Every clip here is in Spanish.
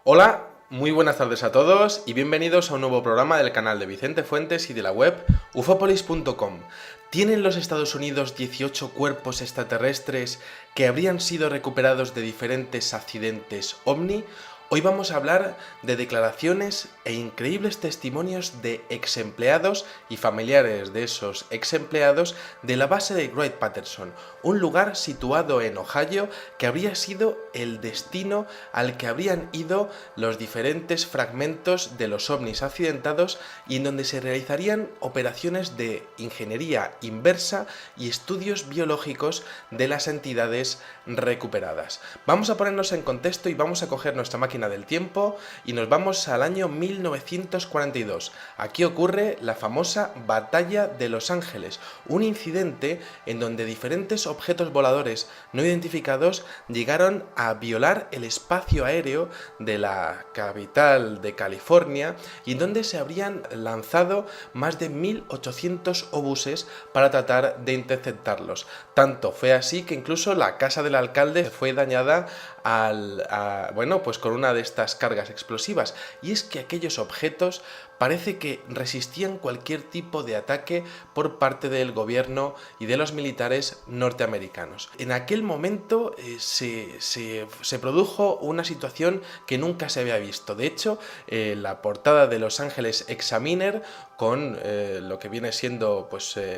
Hola, muy buenas tardes a todos y bienvenidos a un nuevo programa del canal de Vicente Fuentes y de la web ufopolis.com. ¿Tienen los Estados Unidos 18 cuerpos extraterrestres que habrían sido recuperados de diferentes accidentes OVNI? Hoy vamos a hablar de declaraciones e increíbles testimonios de ex empleados y familiares de esos ex empleados de la base de Wright-Patterson, un lugar situado en Ohio que habría sido el destino al que habrían ido los diferentes fragmentos de los ovnis accidentados y en donde se realizarían operaciones de ingeniería inversa y estudios biológicos de las entidades recuperadas. Vamos a ponernos en contexto y vamos a coger nuestra máquina del tiempo y nos vamos al año 1942. Aquí ocurre la famosa Batalla de Los Ángeles, un incidente en donde diferentes objetos voladores no identificados llegaron a violar el espacio aéreo de la capital de California y en donde se habrían lanzado más de 1800 obuses para tratar de interceptarlos. Tanto fue así que incluso la casa del alcalde fue dañada con una de estas cargas explosivas, y es que aquellos objetos parece que resistían cualquier tipo de ataque por parte del gobierno y de los militares norteamericanos. En aquel momento se produjo una situación que nunca se había visto. De hecho, la portada de Los Angeles Examiner, con lo que viene siendo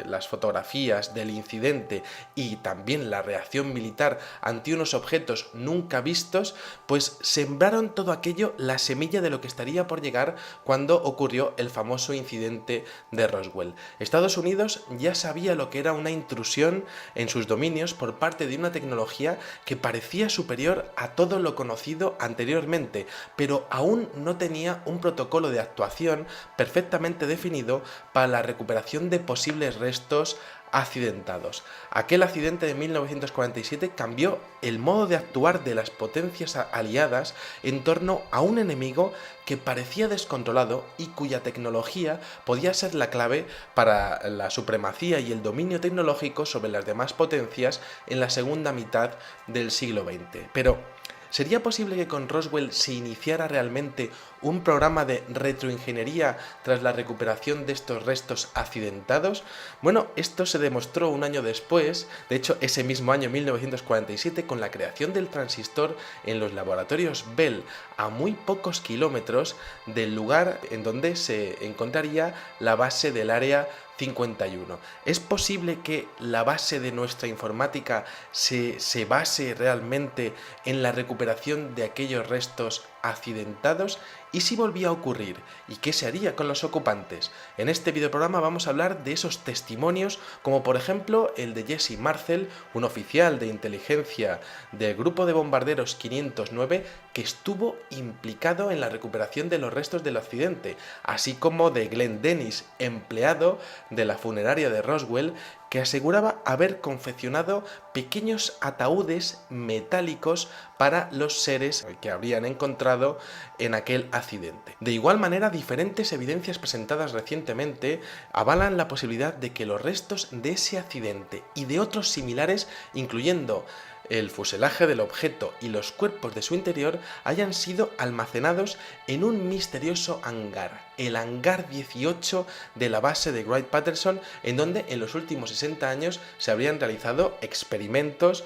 las fotografías del incidente y también la reacción militar ante unos objetos nunca vistos, pues sembraron todo aquello la semilla de lo que estaría por llegar cuando ocurrió el famoso incidente de Roswell. Estados Unidos ya sabía lo que era una intrusión en sus dominios por parte de una tecnología que parecía superior a todo lo conocido anteriormente, pero aún no tenía un protocolo de actuación perfectamente definido para la recuperación de posibles restos accidentados. Aquel accidente de 1947 cambió el modo de actuar de las potencias aliadas en torno a un enemigo que parecía descontrolado y cuya tecnología podía ser la clave para la supremacía y el dominio tecnológico sobre las demás potencias en la segunda mitad del siglo XX. Pero ¿sería posible que con Roswell se iniciara realmente un programa de retroingeniería tras la recuperación de estos restos accidentados? Bueno, esto se demostró un año después, de hecho ese mismo año 1947, con la creación del transistor en los laboratorios Bell, a muy pocos kilómetros del lugar en donde se encontraría la base del Área 51. ¿Es posible que la base de nuestra informática se base realmente en la recuperación de aquellos restos accidentados? ¿Y si volvía a ocurrir? ¿Y qué se haría con los ocupantes? En este videoprograma vamos a hablar de esos testimonios, como por ejemplo el de Jesse Marcel, un oficial de inteligencia del grupo de bombarderos 509 que estuvo implicado en la recuperación de los restos del accidente, así como de Glenn Dennis, empleado de la funeraria de Roswell, que aseguraba haber confeccionado pequeños ataúdes metálicos para los seres que habrían encontrado en aquel accidente. De igual manera, diferentes evidencias presentadas recientemente avalan la posibilidad de que los restos de ese accidente y de otros similares, incluyendo el fuselaje del objeto y los cuerpos de su interior, hayan sido almacenados en un misterioso hangar, el hangar 18 de la base de Wright-Patterson, en donde en los últimos 60 años se habrían realizado experimentos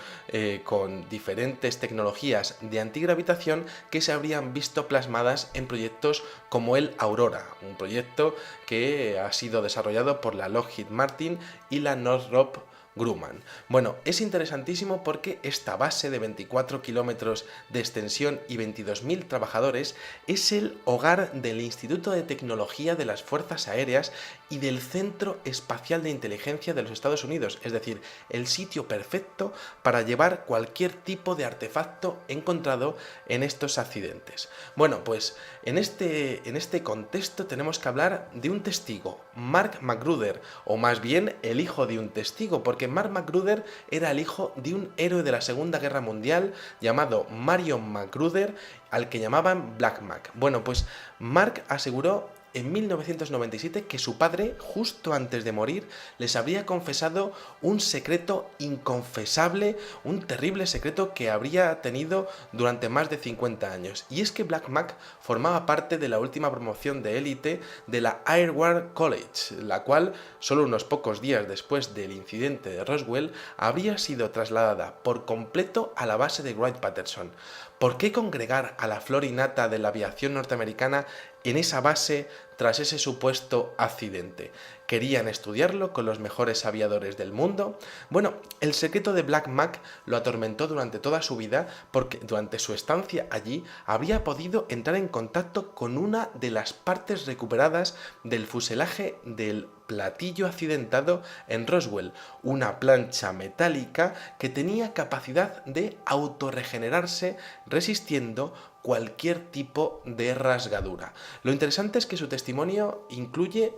con diferentes tecnologías de antigravitación que se habrían visto plasmadas en proyectos como el Aurora, un proyecto que ha sido desarrollado por la Lockheed Martin y la Northrop Grumman. Bueno, es interesantísimo porque esta base de 24 kilómetros de extensión y 22.000 trabajadores es el hogar del Instituto de Tecnología de las Fuerzas Aéreas y del Centro Espacial de Inteligencia de los Estados Unidos, es decir, el sitio perfecto para llevar cualquier tipo de artefacto encontrado en estos accidentes. Bueno, pues en este contexto tenemos que hablar de un testigo, Mark Magruder, o más bien el hijo de un testigo, porque Mark Magruder era el hijo de un héroe de la Segunda Guerra Mundial llamado Marion Magruder, al que llamaban Black Mac. Bueno, pues Mark aseguró en 1997 que su padre, justo antes de morir, les habría confesado un secreto inconfesable, un terrible secreto que habría tenido durante más de 50 años. Y es que Black Mac formaba parte de la última promoción de élite de la Airward College, la cual, solo unos pocos días después del incidente de Roswell, habría sido trasladada por completo a la base de Wright-Patterson. ¿Por qué congregar a la flor y nata de la aviación norteamericana en esa base tras ese supuesto accidente? ¿Querían estudiarlo con los mejores aviadores del mundo? Bueno, el secreto de Black Mac lo atormentó durante toda su vida porque durante su estancia allí habría podido entrar en contacto con una de las partes recuperadas del fuselaje del platillo accidentado en Roswell, una plancha metálica que tenía capacidad de autorregenerarse resistiendo cualquier tipo de rasgadura. Lo interesante es que su testimonio incluye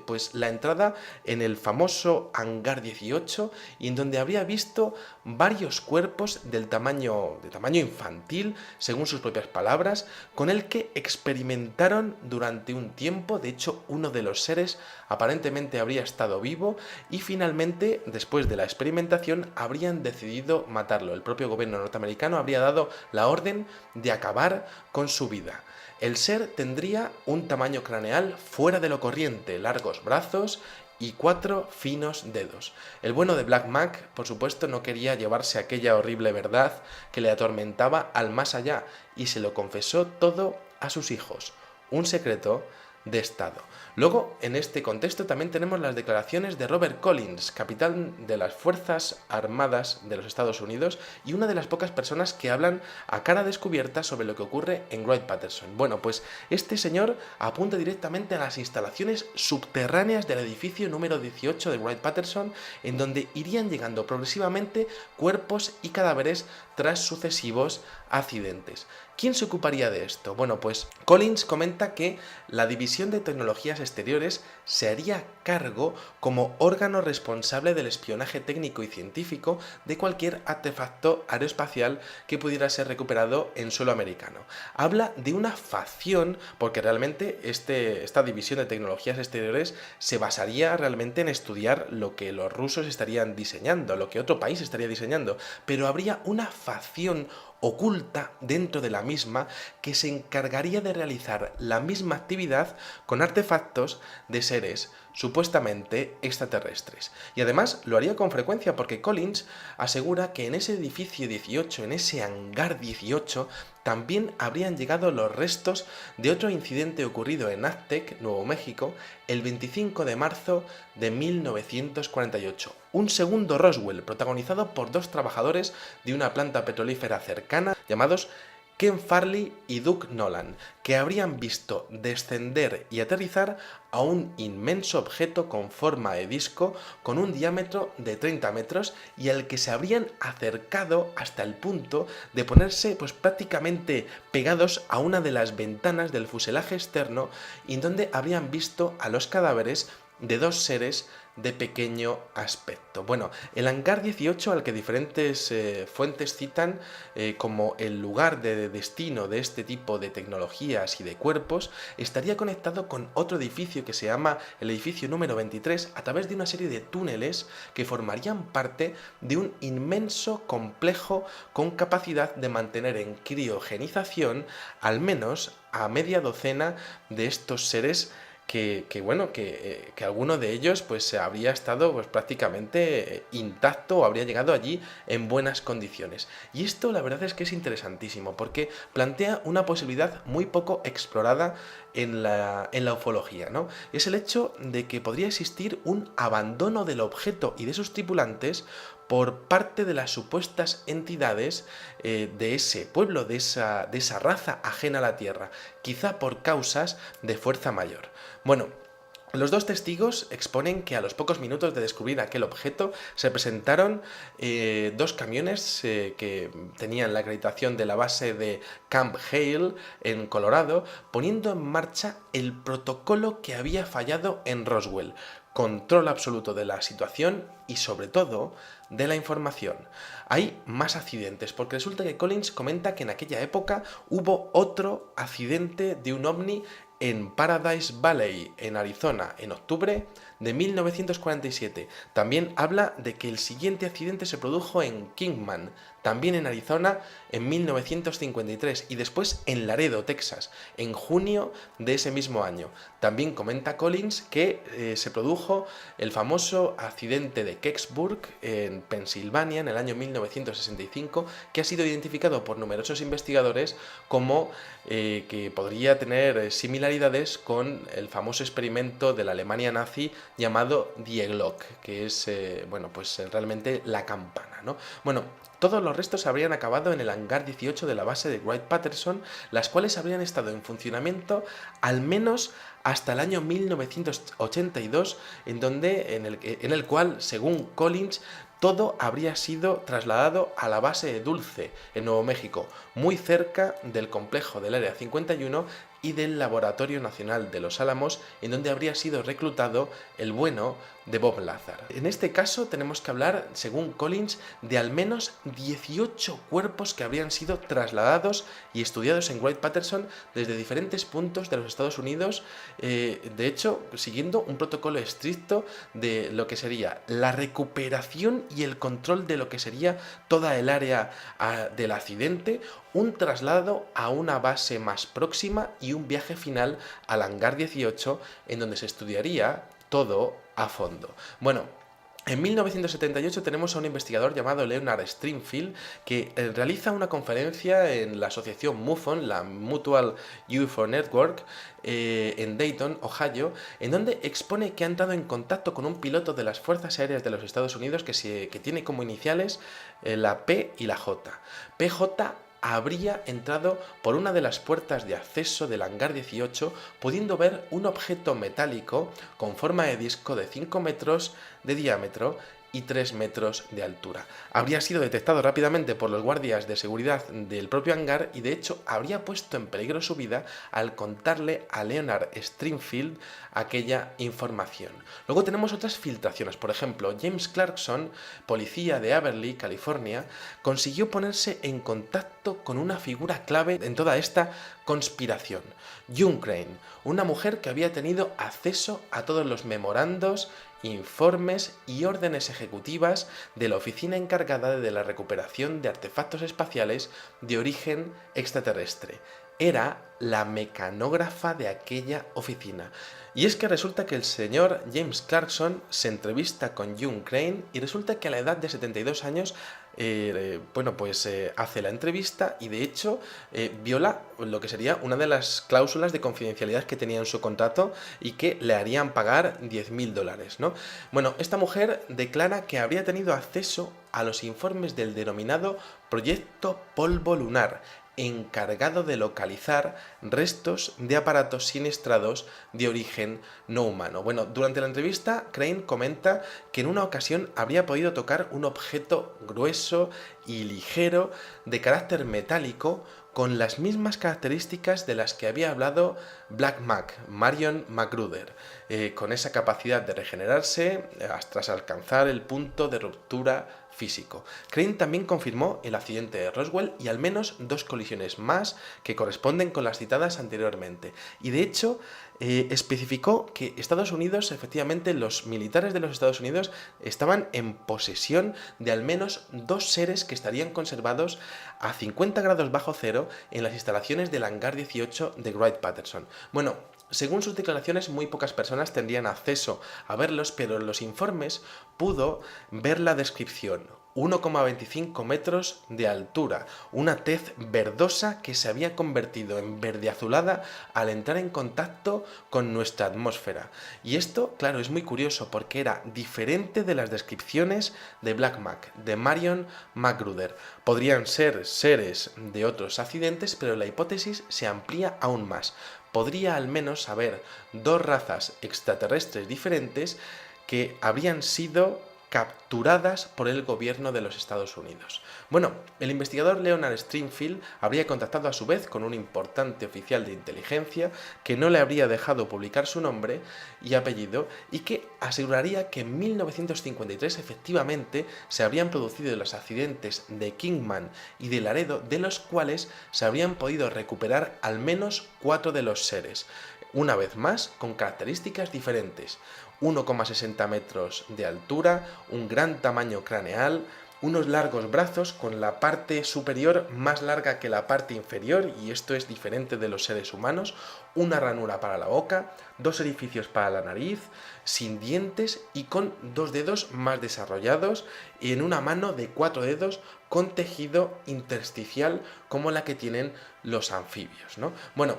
pues la entrada en el famoso hangar 18 y en donde habría visto varios cuerpos de tamaño infantil, según sus propias palabras, con el que experimentaron durante un tiempo. De hecho, uno de los seres aparentemente habría estado vivo y finalmente, después de la experimentación, habrían decidido matarlo. El propio gobierno norteamericano habría dado la orden de acabar con su vida. El ser tendría un tamaño craneal fuera de lo corriente, largos brazos y 4 finos dedos. El bueno de Black Mac, por supuesto, no quería llevarse aquella horrible verdad que le atormentaba al más allá y se lo confesó todo a sus hijos. Un secreto de Estado. Luego, en este contexto también tenemos las declaraciones de Robert Collins, capitán de las Fuerzas Armadas de los Estados Unidos y una de las pocas personas que hablan a cara descubierta sobre lo que ocurre en Wright-Patterson. Bueno, pues este señor apunta directamente a las instalaciones subterráneas del edificio número 18 de Wright-Patterson, en donde irían llegando progresivamente cuerpos y cadáveres tras sucesivos accidentes. ¿Quién se ocuparía de esto? Bueno, pues Collins comenta que la División de Tecnologías Exteriores se haría cargo como órgano responsable del espionaje técnico y científico de cualquier artefacto aeroespacial que pudiera ser recuperado en suelo americano. Habla de una facción, porque realmente esta División de Tecnologías Exteriores se basaría realmente en estudiar lo que los rusos estarían diseñando, lo que otro país estaría diseñando, pero habría una facción oculta dentro de la misma que se encargaría de realizar la misma actividad con artefactos de seres supuestamente extraterrestres. Y además lo haría con frecuencia porque Collins asegura que en ese edificio 18, en ese hangar 18, también habrían llegado los restos de otro incidente ocurrido en Aztec, Nuevo México, el 25 de marzo de 1948. Un segundo Roswell, protagonizado por 2 trabajadores de una planta petrolífera cercana, llamados Ken Farley y Doug Nolan, que habrían visto descender y aterrizar a un inmenso objeto con forma de disco con un diámetro de 30 metros y al que se habrían acercado hasta el punto de ponerse pues prácticamente pegados a una de las ventanas del fuselaje externo y en donde habrían visto a los cadáveres de 2 seres de pequeño aspecto. Bueno, el hangar 18, al que diferentes fuentes citan como el lugar de destino de este tipo de tecnologías y de cuerpos, estaría conectado con otro edificio que se llama el edificio número 23 a través de una serie de túneles que formarían parte de un inmenso complejo con capacidad de mantener en criogenización al menos a media docena de estos seres que alguno de ellos pues habría estado pues prácticamente intacto o habría llegado allí en buenas condiciones. Y esto la verdad es que es interesantísimo porque plantea una posibilidad muy poco explorada en la ufología, ¿no? Es el hecho de que podría existir un abandono del objeto y de sus tripulantes por parte de las supuestas entidades de ese pueblo, de esa raza ajena a la Tierra, quizá por causas de fuerza mayor. Bueno, los 2 testigos exponen que a los pocos minutos de descubrir aquel objeto se presentaron 2 camiones que tenían la acreditación de la base de Camp Hale en Colorado, poniendo en marcha el protocolo que había fallado en Roswell. Control absoluto de la situación y sobre todo de la información. Hay más accidentes porque resulta que Collins comenta que en aquella época hubo otro accidente de un ovni en Paradise Valley, en Arizona, en octubre de 1947. También habla de que el siguiente accidente se produjo en Kingman, también en Arizona, en 1953, y después en Laredo, Texas, en junio de ese mismo año. También comenta Collins que se produjo el famoso accidente de Kecksburg, en Pensilvania, en el año 1965, que ha sido identificado por numerosos investigadores como que podría tener similaridades con el famoso experimento de la Alemania nazi llamado Die Glock, que es realmente la campana, ¿no? Bueno, todos los restos habrían acabado en el hangar 18 de la base de Wright-Patterson, las cuales habrían estado en funcionamiento al menos hasta el año 1982, en el cual, según Collins, todo habría sido trasladado a la base de Dulce, en Nuevo México, muy cerca del complejo del Área 51 y del Laboratorio Nacional de los Álamos, en donde habría sido reclutado el bueno de Bob Lazar. En este caso tenemos que hablar, según Collins, de al menos 18 cuerpos que habrían sido trasladados y estudiados en Wright-Patterson desde diferentes puntos de los Estados Unidos, de hecho, siguiendo un protocolo estricto de lo que sería la recuperación y el control de lo que sería toda el área del accidente, un traslado a una base más próxima y un viaje final al hangar 18, en donde se estudiaría todo a fondo. Bueno, en 1978 tenemos a un investigador llamado Leonard Stringfield que realiza una conferencia en la asociación MUFON, la Mutual UFO Network, en Dayton, Ohio, en donde expone que ha entrado en contacto con un piloto de las Fuerzas Aéreas de los Estados Unidos que tiene como iniciales la P y la J. PJ habría entrado por una de las puertas de acceso del hangar 18, pudiendo ver un objeto metálico con forma de disco de 5 metros de diámetro y 3 metros de altura. Habría sido detectado rápidamente por los guardias de seguridad del propio hangar y de hecho habría puesto en peligro su vida al contarle a Leonard Stringfield aquella información. Luego tenemos otras filtraciones, por ejemplo, James Clarkson, policía de Aberley, California, consiguió ponerse en contacto con una figura clave en toda esta conspiración, June Crane, una mujer que había tenido acceso a todos los memorandos, informes y órdenes ejecutivas de la oficina encargada de la recuperación de artefactos espaciales de origen extraterrestre. Era la mecanógrafa de aquella oficina. Y es que resulta que el señor James Clarkson se entrevista con June Crane y resulta que a la edad de 72 años hace la entrevista y de hecho viola lo que sería una de las cláusulas de confidencialidad que tenía en su contrato y que le harían pagar $10.000, ¿no? Bueno, esta mujer declara que habría tenido acceso a los informes del denominado Proyecto Polvo Lunar, encargado de localizar restos de aparatos siniestrados de origen no humano. Bueno, durante la entrevista, Crane comenta que en una ocasión habría podido tocar un objeto grueso y ligero de carácter metálico con las mismas características de las que había hablado Black Mac, Marion McGruder, con esa capacidad de regenerarse tras alcanzar el punto de ruptura físico. Crane también confirmó el accidente de Roswell y al menos 2 colisiones más que corresponden con las citadas anteriormente. Y de hecho, especificó que Estados Unidos, efectivamente, los militares de los Estados Unidos estaban en posesión de al menos 2 seres que estarían conservados a 50 grados bajo cero en las instalaciones del hangar 18 de Wright-Patterson. Bueno, según sus declaraciones, muy pocas personas tendrían acceso a verlos, pero en los informes pudo ver la descripción: 1,25 metros de altura, una tez verdosa que se había convertido en verde azulada al entrar en contacto con nuestra atmósfera. Y esto, claro, es muy curioso porque era diferente de las descripciones de Black Mac, de Marion McGruder. Podrían ser seres de otros accidentes, pero la hipótesis se amplía aún más. Podría al menos haber 2 razas extraterrestres diferentes que habrían sido capturadas por el gobierno de los Estados Unidos. Bueno, el investigador Leonard Stringfield habría contactado a su vez con un importante oficial de inteligencia que no le habría dejado publicar su nombre y apellido y que aseguraría que en 1953 efectivamente se habrían producido los accidentes de Kingman y de Laredo, de los cuales se habrían podido recuperar al menos 4 de los seres. una vez más con características diferentes. 1,60 metros de altura, un gran tamaño craneal, unos largos brazos con la parte superior más larga que la parte inferior, y esto es diferente de los seres humanos, una ranura para la boca, 2 orificios para la nariz, sin dientes y con 2 dedos más desarrollados, y en una mano de 4 dedos con tejido intersticial como la que tienen los anfibios, ¿no? Bueno,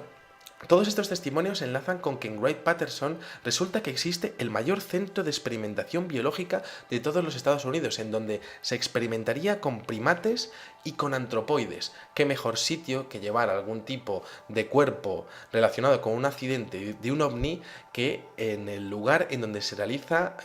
todos estos testimonios enlazan con que en Wright-Patterson resulta que existe el mayor centro de experimentación biológica de todos los Estados Unidos, en donde se experimentaría con primates y con antropoides. ¿Qué mejor sitio que llevar algún tipo de cuerpo relacionado con un accidente de un ovni que en el lugar en donde se realiza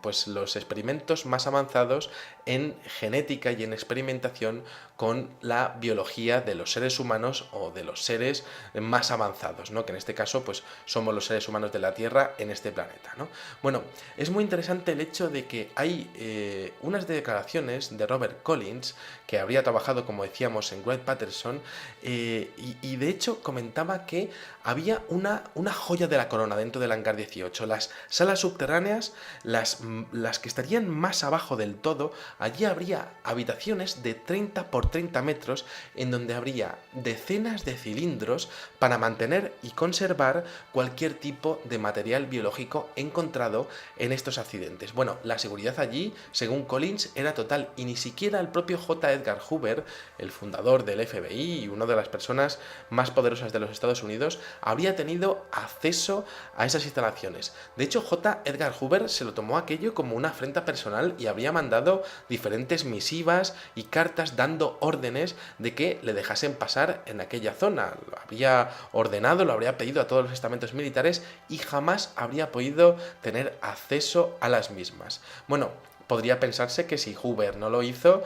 pues los experimentos más avanzados en genética y en experimentación con la biología de los seres humanos o de los seres más avanzados, ¿no? Que en este caso pues somos los seres humanos de la Tierra en este planeta, ¿no? Bueno, es muy interesante el hecho de que hay unas declaraciones de Robert Collins, que habría trabajado, como decíamos, en Wright-Patterson, y de hecho comentaba que había una joya de la corona dentro del hangar 18. Las salas subterráneas, las que estarían más abajo del todo, allí habría habitaciones de 30 por 30 metros en donde habría decenas de cilindros para mantener y conservar cualquier tipo de material biológico encontrado en estos accidentes. Bueno, la seguridad allí, según Collins, era total, y ni siquiera el propio J. Edgar Hoover, el fundador del FBI y una de las personas más poderosas de los Estados Unidos, habría tenido acceso a esas instalaciones. De hecho, J. Edgar Hoover se lo tomó aquello como una afrenta personal y habría mandado diferentes misivas y cartas dando órdenes de que le dejasen pasar en aquella zona. Lo habría ordenado, lo habría pedido a todos los estamentos militares y jamás habría podido tener acceso a las mismas. Bueno, podría pensarse que si Hoover no lo hizo,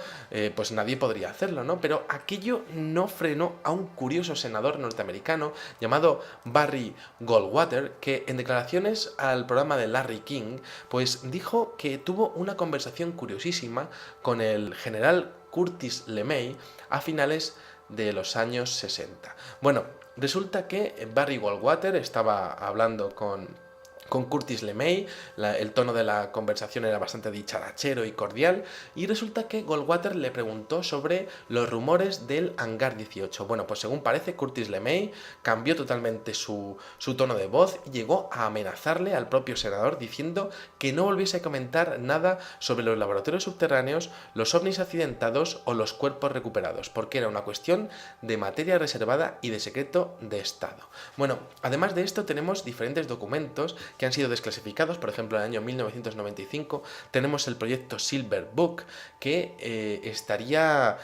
pues nadie podría hacerlo, ¿no? Pero aquello no frenó a un curioso senador norteamericano llamado Barry Goldwater, que en declaraciones al programa de Larry King, pues dijo que tuvo una conversación curiosísima con el general Curtis LeMay a finales de los años 60. Bueno, resulta que Barry Goldwater estaba hablando con Curtis LeMay, el tono de la conversación era bastante dicharachero y cordial, y resulta que Goldwater le preguntó sobre los rumores del hangar 18. Bueno, pues según parece, Curtis LeMay cambió totalmente su tono de voz y llegó a amenazarle al propio senador diciendo que no volviese a comentar nada sobre los laboratorios subterráneos, los ovnis accidentados o los cuerpos recuperados, porque era una cuestión de materia reservada y de secreto de Estado. Bueno, además de esto tenemos diferentes documentos que han sido desclasificados. Por ejemplo, en el año 1995 tenemos el proyecto Silver Book, que estaría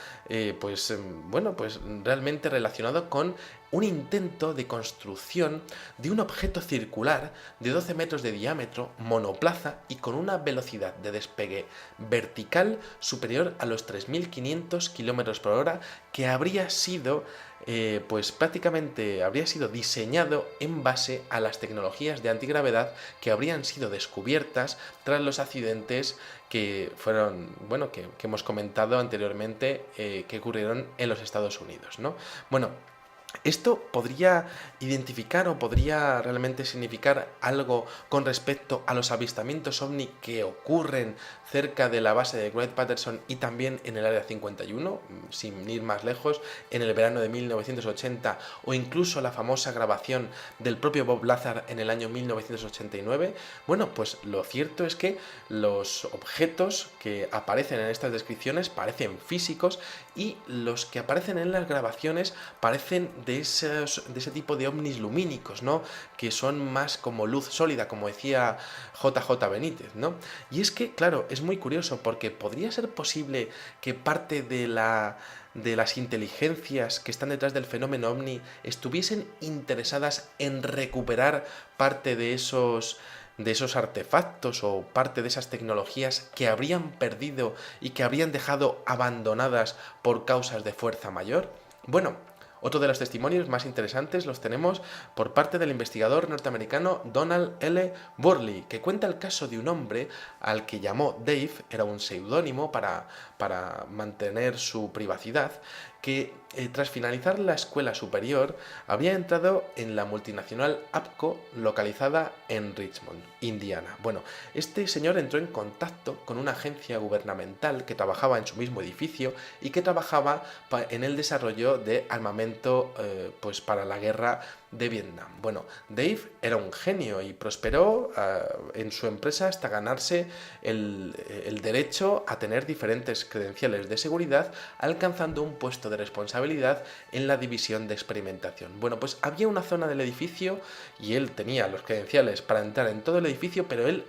pues realmente relacionado con un intento de construcción de un objeto circular de 12 metros de diámetro, monoplaza y con una velocidad de despegue vertical superior a los 3.500 km por hora, que habría sido pues prácticamente habría sido diseñado en base a las tecnologías de antigravedad que habrían sido descubiertas tras los accidentes que fueron, bueno, que hemos comentado anteriormente, que ocurrieron en los Estados Unidos, ¿no? Bueno, esto podría identificar o podría realmente significar algo con respecto a los avistamientos ovni que ocurren cerca de la base de Wright-Patterson y también en el Área 51, sin ir más lejos, en el verano de 1980, o incluso la famosa grabación del propio Bob Lazar en el año 1989. Bueno, pues lo cierto es que los objetos que aparecen en estas descripciones parecen físicos y los que aparecen en las grabaciones parecen de ese tipo de ovnis lumínicos, ¿no? Que son más como luz sólida, como decía JJ Benítez, ¿no? Y es que, claro, es muy curioso porque podría ser posible que parte de las inteligencias que están detrás del fenómeno ovni estuviesen interesadas en recuperar parte de esos artefactos o parte de esas tecnologías que habrían perdido y que habrían dejado abandonadas por causas de fuerza mayor. Bueno, Otro de los testimonios más interesantes los tenemos por parte del investigador norteamericano Donald L. Burley, que cuenta el caso de un hombre al que llamó Dave, era un seudónimo para mantener su privacidad, que tras finalizar la escuela superior había entrado en la multinacional APCO localizada en Richmond, Indiana. Bueno, este señor entró en contacto con una agencia gubernamental que trabajaba en su mismo edificio y que trabajaba en el desarrollo de armamento pues para la guerra de Vietnam. Bueno, Dave era un genio y prosperó en su empresa hasta ganarse el derecho a tener diferentes credenciales de seguridad, alcanzando un puesto de responsabilidad en la división de experimentación. Bueno, pues había una zona del edificio y él tenía los credenciales para entrar en todo el edificio, pero él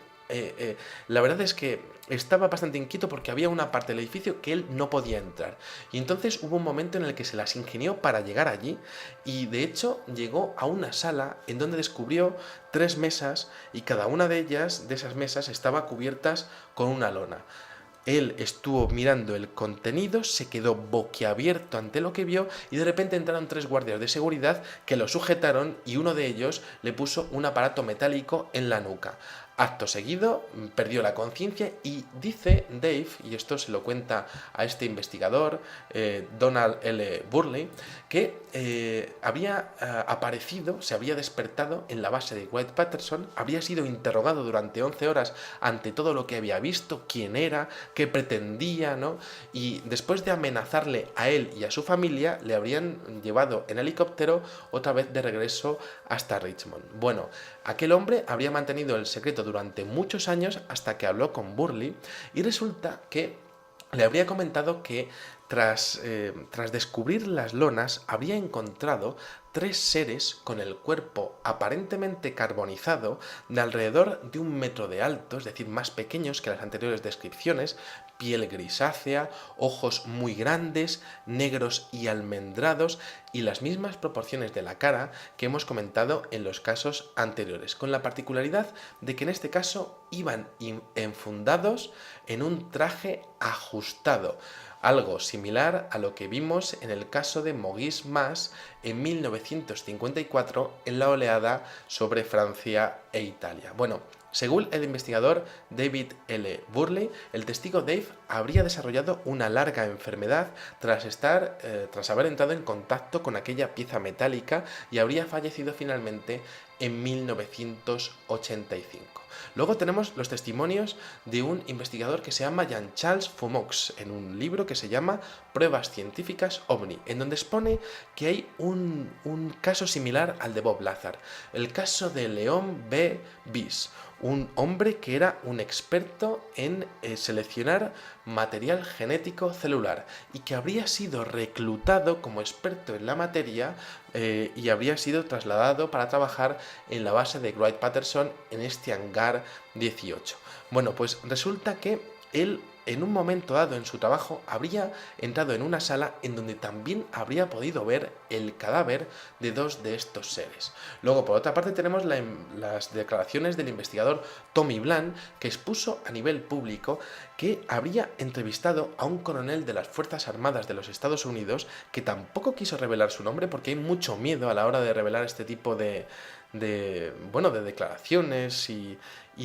la verdad es que estaba bastante inquieto porque había una parte del edificio que él no podía entrar. Y entonces hubo un momento en el que se las ingenió para llegar allí y de hecho llegó a una sala en donde descubrió 3 mesas y cada una de ellas, de esas mesas, estaba cubiertas con una lona. Él estuvo mirando el contenido, se quedó boquiabierto ante lo que vio y de repente entraron 3 guardias de seguridad que lo sujetaron y uno de ellos le puso un aparato metálico en la nuca. Acto seguido, perdió la conciencia y dice Dave, y esto se lo cuenta a este investigador, Donald L. Burley, que había aparecido, se había despertado en la base de Wright-Patterson, había sido interrogado durante 11 horas ante todo lo que había visto, quién era, qué pretendía, ¿no? Y después de amenazarle a él y a su familia, le habrían llevado en helicóptero otra vez de regreso hasta Richmond. Bueno, aquel hombre habría mantenido el secreto durante muchos años hasta que habló con Burley y resulta que le habría comentado que tras descubrir las lonas había encontrado 3 seres con el cuerpo aparentemente carbonizado de alrededor de 1 metro de alto, es decir, más pequeños que las anteriores descripciones, piel grisácea, ojos muy grandes, negros y almendrados y las mismas proporciones de la cara que hemos comentado en los casos anteriores, con la particularidad de que en este caso iban enfundados en un traje ajustado, algo similar a lo que vimos en el caso de Maurice Mas en 1954 en la oleada sobre Francia e Italia. Bueno, según el investigador David L. Burley, el testigo Dave habría desarrollado una larga enfermedad tras haber entrado en contacto con aquella pieza metálica y habría fallecido finalmente en 1985. Luego tenemos los testimonios de un investigador que se llama Jean-Charles Fumox en un libro que se llama Pruebas científicas OVNI, en donde expone que hay un caso similar al de Bob Lazar, el caso de Leon B. Bis, un hombre que era un experto en seleccionar material genético celular y que habría sido reclutado como experto en la materia y habría sido trasladado para trabajar en la base de Wright-Patterson en este hangar 18. Bueno, pues resulta que él en un momento dado en su trabajo habría entrado en una sala en donde también habría podido ver el cadáver de 2 de estos seres. Luego, por otra parte, tenemos las declaraciones del investigador Tommy Bland, que expuso a nivel público que habría entrevistado a un coronel de las Fuerzas Armadas de los Estados Unidos que tampoco quiso revelar su nombre porque hay mucho miedo a la hora de revelar este tipo de declaraciones y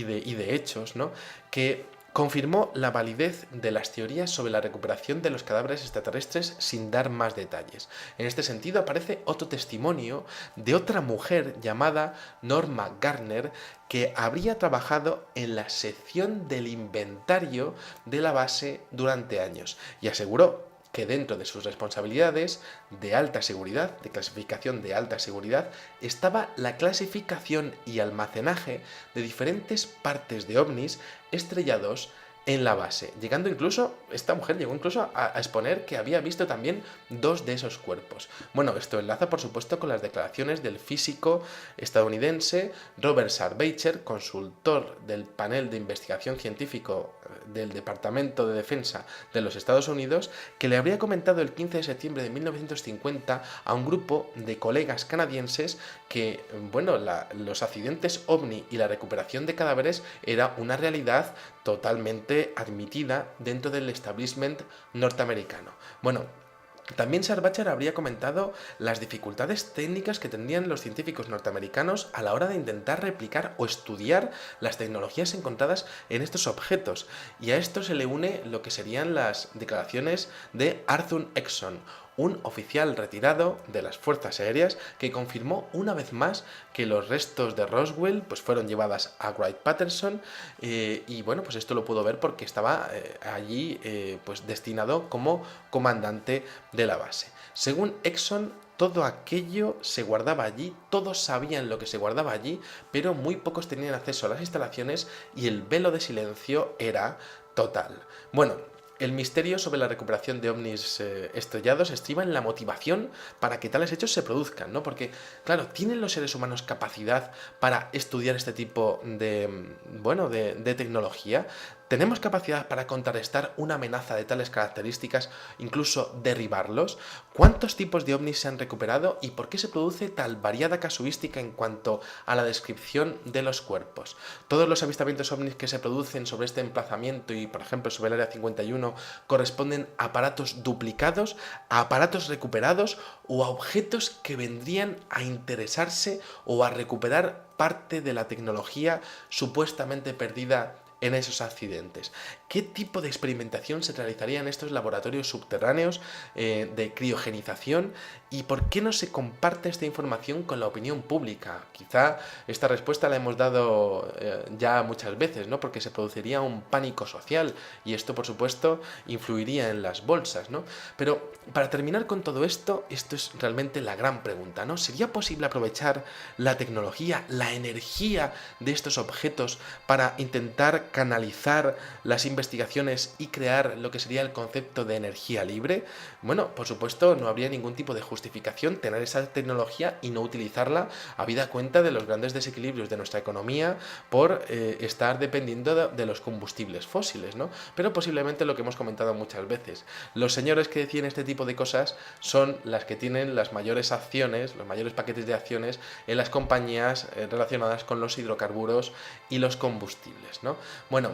de hechos, ¿no? Que confirmó la validez de las teorías sobre la recuperación de los cadáveres extraterrestres sin dar más detalles. En este sentido aparece otro testimonio de otra mujer llamada Norma Gardner que habría trabajado en la sección del inventario de la base durante años y aseguró que dentro de sus responsabilidades de alta seguridad, de clasificación de alta seguridad, estaba la clasificación y almacenaje de diferentes partes de ovnis estrellados en la base, esta mujer llegó incluso a exponer que había visto también 2 de esos cuerpos. Bueno, esto enlaza por supuesto con las declaraciones del físico estadounidense Robert Sarbacher, consultor del panel de investigación científico del Departamento de Defensa de los Estados Unidos, que le habría comentado el 15 de septiembre de 1950 a un grupo de colegas canadienses que, los accidentes OVNI y la recuperación de cadáveres era una realidad totalmente admitida dentro del establishment norteamericano. Bueno, También Sharbacher habría comentado las dificultades técnicas que tendrían los científicos norteamericanos a la hora de intentar replicar o estudiar las tecnologías encontradas en estos objetos, y a esto se le une lo que serían las declaraciones de Arthur Exon, un oficial retirado de las Fuerzas Aéreas que confirmó una vez más que los restos de Roswell pues fueron llevadas a Wright-Patterson, y bueno, pues esto lo pudo ver porque estaba allí pues destinado como comandante de la base. Según Exxon, todo aquello se guardaba allí, todos sabían lo que se guardaba allí, pero muy pocos tenían acceso a las instalaciones y el velo de silencio era total. Bueno, el misterio sobre la recuperación de ovnis estrellados estriba en la motivación para que tales hechos se produzcan, ¿no? Porque, claro, ¿tienen los seres humanos capacidad para estudiar este tipo de tecnología? ¿Tenemos capacidad para contrarrestar una amenaza de tales características, incluso derribarlos? ¿Cuántos tipos de ovnis se han recuperado y por qué se produce tal variada casuística en cuanto a la descripción de los cuerpos? Todos los avistamientos ovnis que se producen sobre este emplazamiento y, por ejemplo, sobre el Área 51 corresponden a aparatos duplicados, a aparatos recuperados o a objetos que vendrían a interesarse o a recuperar parte de la tecnología supuestamente perdida en esos accidentes. ¿Qué tipo de experimentación se realizaría en estos laboratorios subterráneos de criogenización y por qué no se comparte esta información con la opinión pública? Quizá esta respuesta la hemos dado ya muchas veces, ¿no? Porque se produciría un pánico social y esto, por supuesto, influiría en las bolsas, ¿no? Pero para terminar con todo esto, esto es realmente la gran pregunta, ¿no? ¿Sería posible aprovechar la tecnología, la energía de estos objetos para intentar canalizar las investigaciones y crear lo que sería el concepto de energía libre? Bueno, por supuesto, no habría ningún tipo de justificación tener esa tecnología y no utilizarla habida cuenta de los grandes desequilibrios de nuestra economía por estar dependiendo de los combustibles fósiles, ¿no? Pero posiblemente lo que hemos comentado muchas veces, los señores que deciden este tipo de cosas son las que tienen las mayores acciones, los mayores paquetes de acciones en las compañías relacionadas con los hidrocarburos y los combustibles, ¿no? Bueno,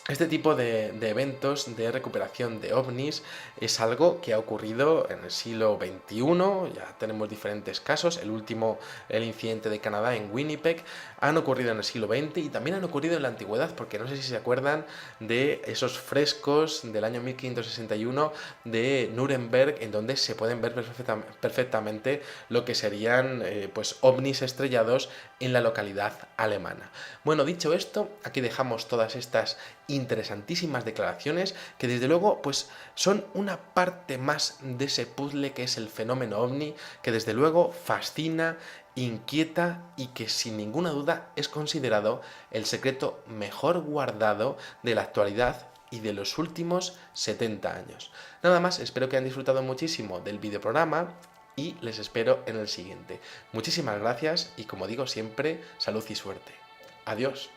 este tipo de eventos de recuperación de ovnis es algo que ha ocurrido en el siglo XXI, ya tenemos diferentes casos, el último, el incidente de Canadá en Winnipeg, han ocurrido en el siglo XX y también han ocurrido en la antigüedad, porque no sé si se acuerdan de esos frescos del año 1561 de Nuremberg, en donde se pueden ver perfectamente lo que serían pues ovnis estrellados en la localidad alemana. Bueno, dicho esto, aquí dejamos todas estas interesantísimas declaraciones que desde luego pues son una parte más de ese puzzle que es el fenómeno ovni, que desde luego fascina, inquieta y que sin ninguna duda es considerado el secreto mejor guardado de la actualidad y de los últimos 70 años. Nada más, espero que hayan disfrutado muchísimo del videoprograma y les espero en el siguiente. Muchísimas gracias y, como digo siempre, salud y suerte. Adiós.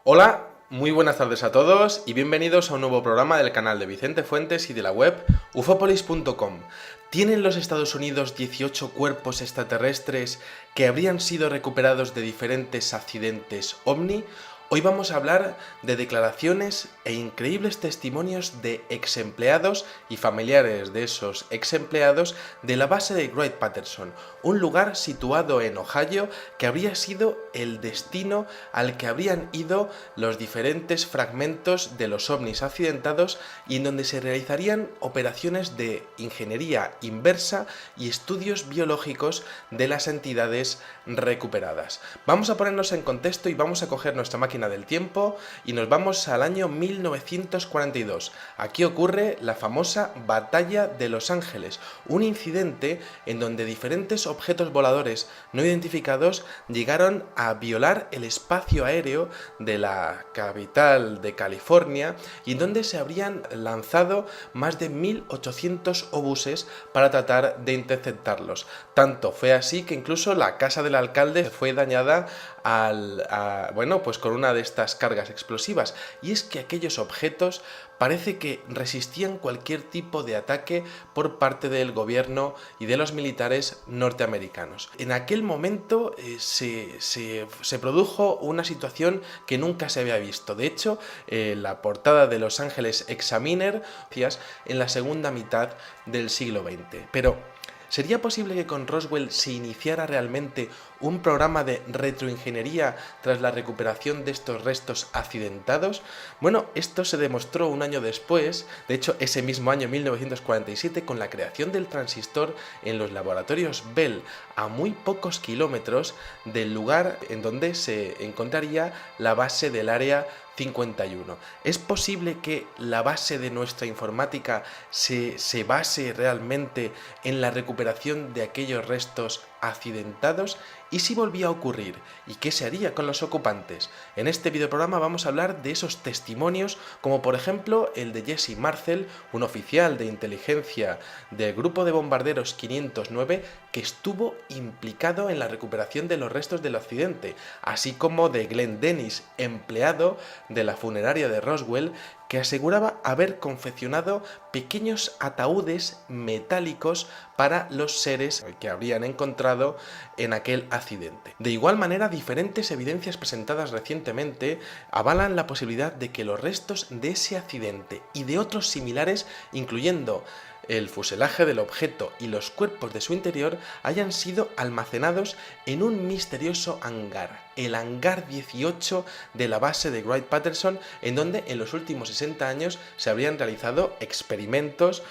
Hola, muy buenas tardes a todos y bienvenidos a un nuevo programa del canal de Vicente Fuentes y de la web ufopolis.com. ¿Tienen los Estados Unidos 18 cuerpos extraterrestres que habrían sido recuperados de diferentes accidentes OVNI? Hoy vamos a hablar de declaraciones e increíbles testimonios de exempleados y familiares de esos exempleados de la base de Wright-Patterson, un lugar situado en Ohio que habría sido el destino al que habrían ido los diferentes fragmentos de los ovnis accidentados y en donde se realizarían operaciones de ingeniería inversa y estudios biológicos de las entidades recuperadas. Vamos a ponernos en contexto y vamos a coger nuestra máquina del tiempo y nos vamos al año 1942. Aquí ocurre la famosa Batalla de Los Ángeles, un incidente en donde diferentes objetos voladores no identificados llegaron a violar el espacio aéreo de la capital de California y en donde se habrían lanzado más de 1.800 obuses para tratar de interceptarlos. Tanto fue así que incluso la casa del alcalde fue dañada bueno, pues con una de estas cargas explosivas, y es que aquellos objetos parece que resistían cualquier tipo de ataque por parte del gobierno y de los militares norteamericanos. En aquel momento se produjo una situación que nunca se había visto. De hecho, la portada de Los Angeles Examiner en la segunda mitad del siglo XX. Pero ¿sería posible que con Roswell se iniciara realmente un programa de retroingeniería tras la recuperación de estos restos accidentados? Bueno, esto se demostró un año después, de hecho ese mismo año 1947, con la creación del transistor en los laboratorios Bell, a muy pocos kilómetros del lugar en donde se encontraría la base del Área 51. ¿Es posible que la base de nuestra informática se base realmente en la recuperación de aquellos restos accidentados? ¿Y si volvía a ocurrir? ¿Y qué se haría con los ocupantes? En este videoprograma vamos a hablar de esos testimonios, como por ejemplo el de Jesse Marcel, un oficial de inteligencia del grupo de bombarderos 509 que estuvo implicado en la recuperación de los restos del accidente, así como de Glenn Dennis, empleado de la funeraria de Roswell, que aseguraba haber confeccionado pequeños ataúdes metálicos para los seres que habrían encontrado en aquel accidente. De igual manera, diferentes evidencias presentadas recientemente avalan la posibilidad de que los restos de ese accidente y de otros similares, incluyendo el fuselaje del objeto y los cuerpos de su interior, hayan sido almacenados en un misterioso hangar, el hangar 18 de la base de Wright-Patterson, en donde en los últimos 60 años se habrían realizado experimentos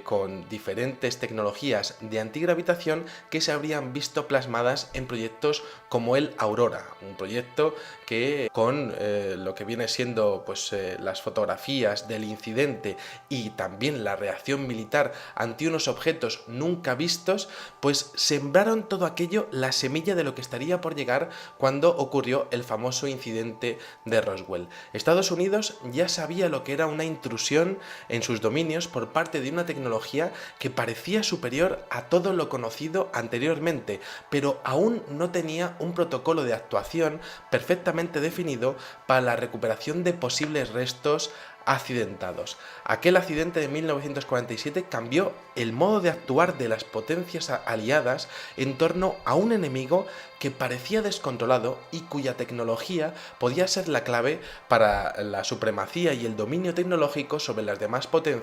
con diferentes tecnologías de antigravitación que se habrían visto plasmadas en proyectos como el Aurora, un proyecto que con lo que viene siendo pues, las fotografías del incidente y también la reacción militar ante unos objetos nunca vistos, pues sembraron todo aquello la semilla de lo que estaría por llegar cuando ocurrió el famoso incidente de Roswell. Estados Unidos ya sabía lo que era una intrusión en sus dominios por parte de una tecnología que parecía superior a todo lo conocido anteriormente, pero aún no tenía un protocolo de actuación perfectamente definido para la recuperación de posibles restos accidentados. Aquel accidente de 1947 cambió el modo de actuar de las potencias aliadas en torno a un enemigo que parecía descontrolado y cuya tecnología podía ser la clave para la supremacía y el dominio tecnológico sobre las demás potencias